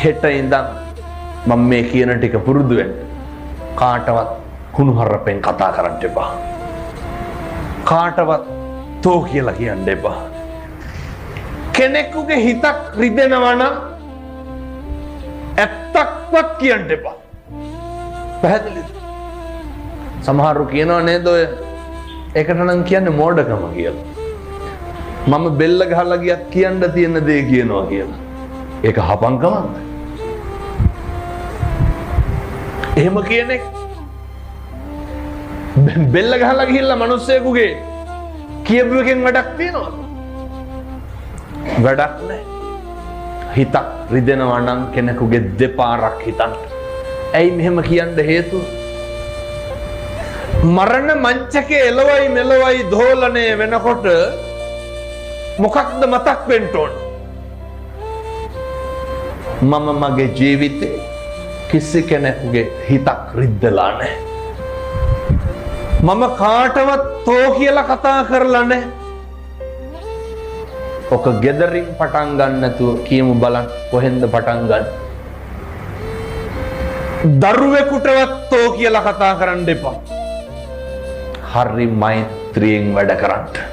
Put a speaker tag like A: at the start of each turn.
A: හෙට ඉඳන් මම මේ කියන ටික පුරුදු වෙන්න. කාටවත් කුණුහරුපෙන් කතා කරන්න එපා. කාටවත් තෝ කියලා කියන්න එපා. කෙනෙකුගේ හිතක් රිදෙනවා නම් ඇත්තක්වත් කියන්න එපා. පැහැදිලිද? සමහරු කියනවා නේද ඔය ඒකට නම් කියන්නේ මෝඩකම කියලා. මම බෙල්ල ගහලා ගියත් කියන්න තියෙන දේ කියනවා කියලා. ඒක හපංකමක්ද? එහෙම කියන්නේ බෙල්ල ගහලා ගිහිල්ලා මිනිස්සෙකුගේ කියපු එකෙන් වැඩක් තියනවද? වැඩක් නැහැ. හිතක් රිදෙනවා නම් කෙනෙකුගේ දෙපාරක් හිතන්න. ඇයි මෙහෙම කියන්න හේතුව? මරණ මංචකේ එළවයි මෙලවයි දෝලණය වෙනකොට මොකක්ද මතක් වෙන්න ඕන? මම මගේ ජීවිතේ කිසි කෙනෙකුගේ හිතක් රිද්දලා නැහැ. මම කාටවත් තෝ කියලා කතා කරලා නැහැ. ඔක ගෙදරින් පටන් ගන්න නැතුව කියමු බලන්න කොහෙන්ද පටන් ගන්න. දරුවෙකුටවත් තෝ කියලා කතා කරන්න එපා. හරි මෛත්‍රියෙන් වැඩ කරන්න.